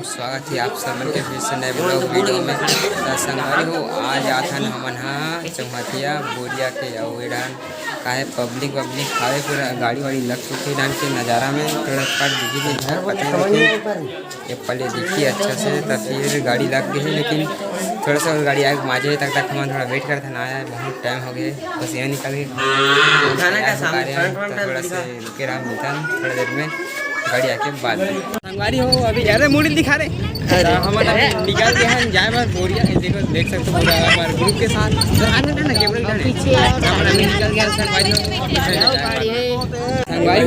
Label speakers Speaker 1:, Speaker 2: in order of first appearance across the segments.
Speaker 1: स्वागत है आप सब के फिर से नए ब्लॉग वीडियो में। संगवारी हो आज आथन हमन हाँ चौहतिया बोरिया के अवेडान काहे पब्लिक खावे पूरा गाड़ी वाड़ी लग चुकी डांस के नज़ारा में थोड़ा कट दिखी घर पता नहीं ये पहले दिखी अच्छा से तब फिर गाड़ी लग गई है, लेकिन थोड़ा सा गाड़ी आए माजे तक हम थोड़ा वेट करते ना आया, बहुत टाइम हो गया बस यहाँ निकल गए थोड़ा सा रुके रहा मिलता थोड़ा देर में गाड़ी आके बाद संगवारी हो अभी ज़्यादा मूड दिखा रहे हम निकाल के हैं जाए बार बोरिया देखो देख सकते हो पूरा हमारे ग्रुप के साथ निकल गया संगवारी हो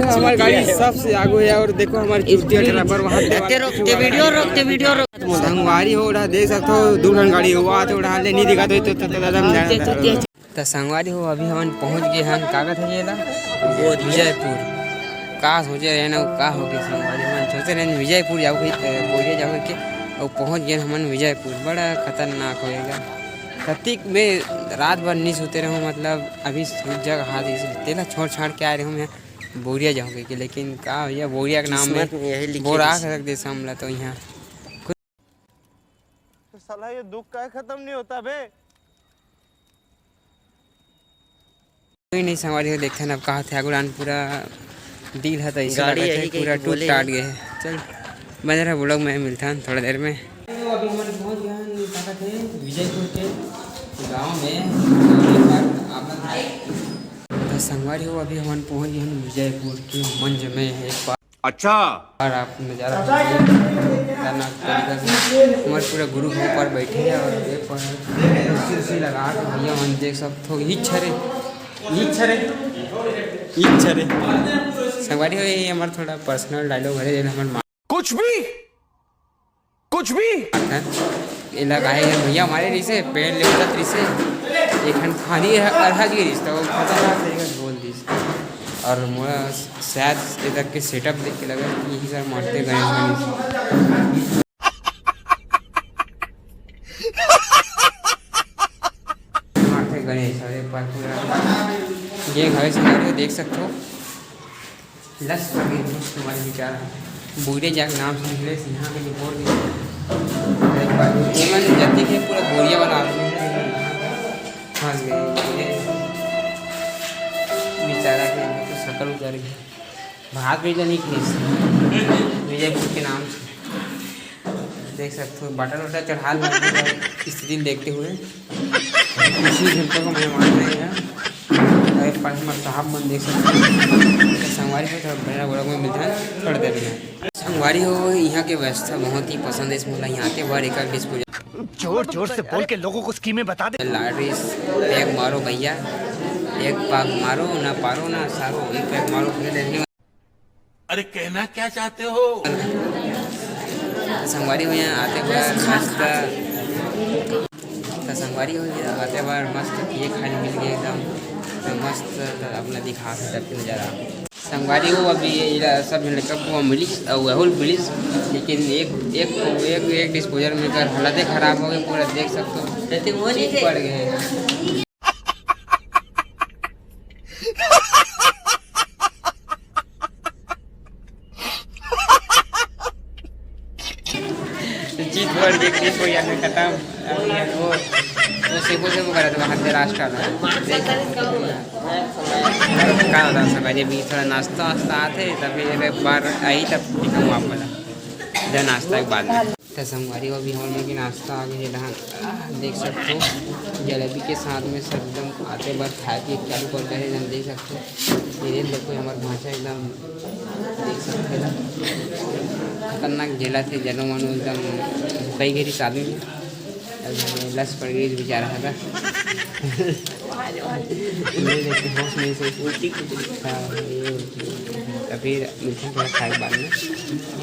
Speaker 1: हमारी गाड़ी सबसे आगे है और देखो हमारे ड्राइवर वहाँ वीडियो संगवारी हो उड़ा देख सकते हो दूर गाड़ी हुआ तो उड़ा नहीं दिखा तो संगवारी हो अभी हम पहुँच गए हैं कागज है ये विजयपुर का सोचे रहे ना का हो गया संगवारी मन सोचे रहे विजयपुर जाओ बोरिया जाओ के और पहुँच गए हमन विजयपुर। बड़ा खतरनाक होएगा प्रतीक में रात भर नहीं सोते रहो, मतलब अभी सूझ जगह हाथ तेला छोड़ छाड़ के आ रहे हूँ यहाँ बोरिया जाओगे कि, लेकिन का भैया बोरिया के नाम में बोरा रख दे हमला तो यहाँ
Speaker 2: साला ये दुख का खत्म नहीं होता बे।
Speaker 1: कोई नहीं संगवारी हो देखते अब कहा थे अगुरान पूरा डील है तो इसी पूरा टूट टाट गए है। चल बन रहा ब्लॉग में मिलता है थोड़ा देर में। अभी हम पहुँच गए विजयपुर के गांव में तो संगवारी हो अभी हम पहुँच गए विजयपुर के मंच में एक बार
Speaker 2: अच्छा
Speaker 1: और आप नज़ारा हमारे पूरा ग्रुप ऊपर बैठे हैं और एक कुर्सी लगा के भैया हम देख सकते हो छरे संगवारी हो ये हमारा थोड़ा पर्सनल डायलॉग है हमारे
Speaker 2: कुछ भी
Speaker 1: ये लगाए हैं भैया हमारे रिश्ते पेड़ ले रिश्ते एक खानी है अरहा की रिश्ता वो खतरनाक तरीके से बोल दी और मोरा शायद इधर के सेटअप देख के लगा कि यही सर मारते गणेश गणेश और एक बार पूरा ये घर से देख सकते हो लस तुम्हारे विचार बोरिया जाके नाम से निकले यहाँ के बोल जब देखे पूरा बोरिया बना फंस गए बेचारा के तो शकल उतर गई भाग भी नहीं खींच विजयपुर के नाम से देख सकते हो बटन वटन चढ़ा स्थिति देखते हुए इसी घंटे को मैं मान रही है साहब मन देख सकते हैं संगवारी को थोड़ा बड़ा बड़ा में मिलता है थोड़ा देर में। संगवारी हो यहाँ के व्यवस्था बहुत ही पसंद है, इसमें यहाँ के बार एक डिस्पोजल
Speaker 2: जोर से बोल के लोगों को स्कीमें बता दे।
Speaker 1: लाडरीस पैक मारो भैया एक पाक मारो ना पारो ना सारो एक पैक मारो फिर
Speaker 2: अरे कहना क्या चाहते हो।
Speaker 1: संगवारी हो यहाँ आते बार मस्त संगवारी हो आते बार मस्त ये खाने मिल गया एकदम मस्त अपना दिखा सकते नज़ारा। संगवारी हो अभी सब लड़का मिली वहुल मिलिस, लेकिन एक डिस्पोजल मिलकर हालत खराब हो गई पूरा देख सकते हो पड़ गए। जीत पड़ गई डिस्पोजल खत्म वो सेबो से करा था वहाँ राष्ट्र का होता सवेरे भी थोड़ा नाश्ता वास्ता आते तभी एक बार आई तब दिखाऊँ आप वाला जब नाश्ता के बाद में तो संगवारी हो भी हमारे नाश्ता आ गया देख सकते हो जलेबी के साथ में सब एकदम आते बार खाए के चालू कर रहे एकदम देख सकते हो ये देखो हमारे भाषा एकदम देख सकते हो खतरनाक झेला थे जनो मनो एकदम कई घेरी आदमी लस पड़ गई बेचारा था होश नहीं से फिर मिलते थोड़ा खाए बाद में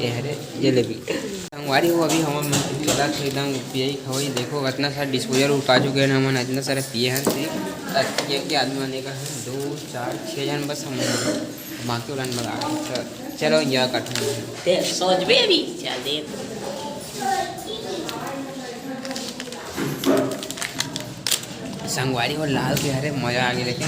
Speaker 1: ये है जलेबी। संगवारी हो अभी हम चला थे एकदम पिए खवाई देखो इतना सारा डिस्पोजल उठा चुके हैं हम इतना सारे पिए हैं सिर्फ के आदमी आने का है 2 4 6 जन बस हम बाकी उड़ान लगा तो चलो यह कठिन सोच बेबी संगवारी और लाल के हरे मजा आ गया, लेकिन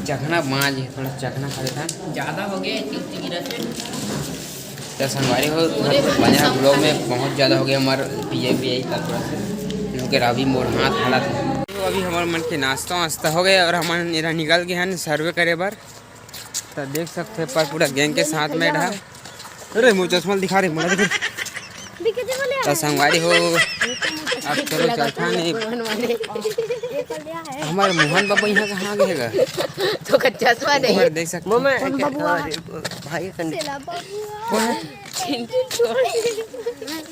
Speaker 1: चखना माँ जी थोड़ा चखना खा लेता
Speaker 3: ज्यादा हो गया
Speaker 1: तो संगवारी हो बना ब्लॉग में बहुत ज़्यादा हो गया हमारे पी का थोड़ा सा क्योंकि अभी मोर हाथ हालत है तो अभी हमारे मन के नाश्ता वास्ता हो गया और हमारे निकल गए हैं सर्वे करे बार तो देख सकते पर पूरा गैंग के साथ में रहा अरे मुँह चश्मा दिखा रहे मुझे तो संगवारी हो अब चलो चलता नहीं हमारे मोहन बाबू यहाँ कहाँ गएगा
Speaker 3: तो चश्मा नहीं
Speaker 1: देख सकते
Speaker 3: भाई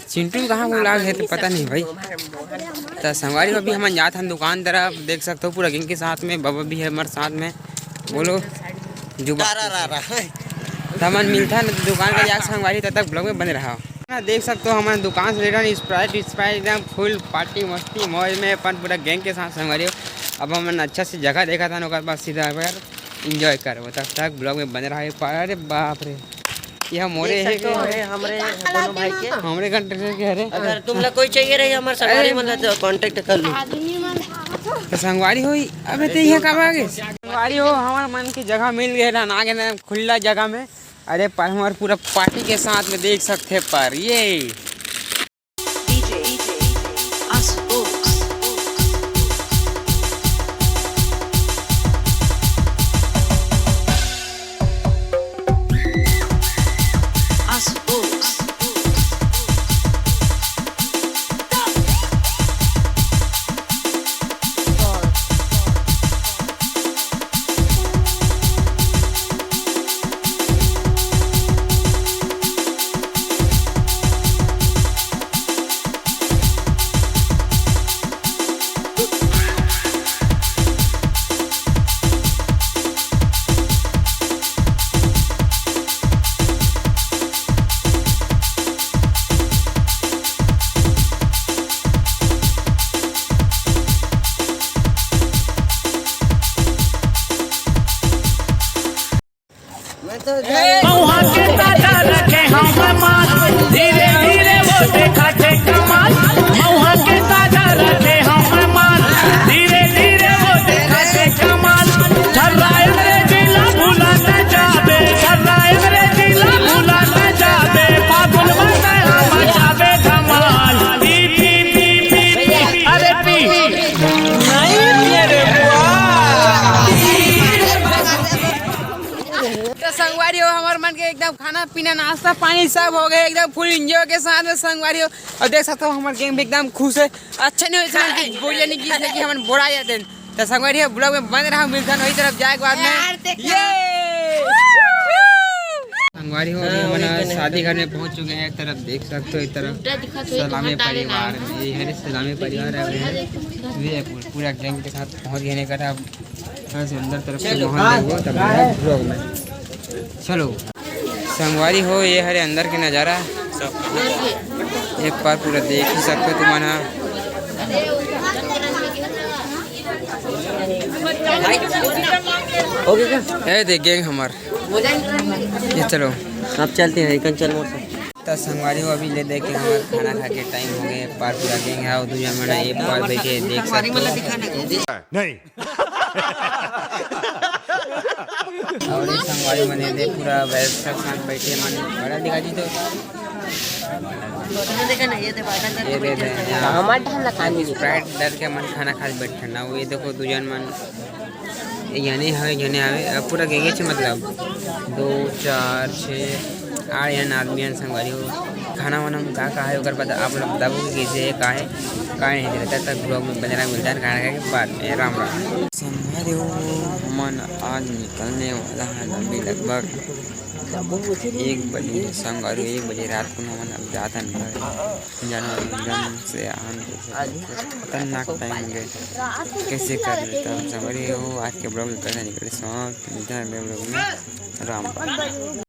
Speaker 1: चिंटू कहाँ बुला गए तो पता नहीं भाई तो संगवारी अभी हम जाते हैं दुकान तरफ देख सकते हो पूरा गैंग के साथ में बाबा भी है हमारे साथ में बोलो जो सामान मिलता है ना तो दुकान का जाकर संगवारी तब तक ब्लॉग में बने रहा ना देख सकते हो हमारे दुकान से ले रहा स्प्राइट एकदम फुल पार्टी मस्ती मौज में अपन पूरा गैंग के साथ संगवारी हो अब हमने अच्छा सी जगह देखा था ना बाद सीधा यार इंजॉय कर वो तब तक ब्लॉग में बने रहा है अरे बाप रे यह मोरे है
Speaker 3: हमारे दोनों भाई के
Speaker 1: हमारे कंट्रेक्टर के अरे
Speaker 3: अगर तुम लोग कोई चाहिए रही हमारे संगवारी मतलब तो कांटेक्ट कर लो
Speaker 1: तो संगवारी हो अबे तो यहाँ कब आ गए संगवारी हो हमारे मन की जगह मिल गई ना आगे ना खुला जगह में अरे पर हमारे पूरा पार्टी के साथ में देख सकते पर ये
Speaker 4: महुआ के दादा रखे हम माल धीरे धीरे वो देखा थे कमाल महुआ के दादा रखे हम माल धीरे धीरे वो देखा थे कमाल छर्राए रे जिला भूला न जाबे छर्राए रे जिला भूला न जाबे फागुन में हम जाबे धमाल पी पी पी पी अरे पी नहीं मेरे
Speaker 1: तो संगवारी हो हमारे मन के एकदम खाना पीना नाश्ता पानी सब हो गए एकदम फुल इंजॉय के साथ में संगवारी हो और देख सकते हो हमारे गेम भी एकदम खुश है अच्छा नहीं हो बोलिए नहीं कि हम बोरा जाते हैं तो संगवारी हो ब्लॉग में बंद रहा मिलता वही तरफ जाए बाद में ये संगवारी हो हमारा शादी घर में पहुंच चुके हैं एक तरफ देख सकते हो एक तरफ सलामी परिवार ये है सलामी परिवार है पूरा गैंग के साथ पहुंच गए नहीं करा अंदर तरफ से वहाँ देखो तब ब्लॉग में चलो संगवारी हो ये हरे अंदर के नज़ारा एक बार पूरा देख ही सकते हो तुम्हारा ये देख गैंग हमार ये चलो
Speaker 3: अब चलते हैं कल चल मोड़
Speaker 1: तो संगवारी हो अभी ले दे के हमारे खाना खा के टाइम हो गए पार पूरा गैंग है और दूसरा मना एक बार बैठे देख सकते हो
Speaker 2: नहीं
Speaker 1: और एक संगवारी मने दे पूरा वैसा साथ बैठे मने बड़ा दिखा दी तो ये दे दे स्प्राइट डर के मन खाना खा बैठे ना वो ये देखो दूजन मन यानी है पूरा गैंगे छे मतलब 2 4 6 8 जन आदमी संगवारी हो खाना वाना में का है ओकर बाद आप लोग बताओ कि कैसे है का नहीं रहता तक ब्लॉग में बनेरा मिलता है खाना के बाद में राम राम संगवारी हो मन आज निकलने वाला है अभी लगभग 1 बजे संगवारी 1 बजे रात को हम अब जाता नहीं जनवरी एकदम से खतरनाक टाइम हो गए कैसे कर लेता हूँ संगवारी हो आज के ब्लॉग में कैसे निकले सब मिलता है ब्लॉग में राम राम।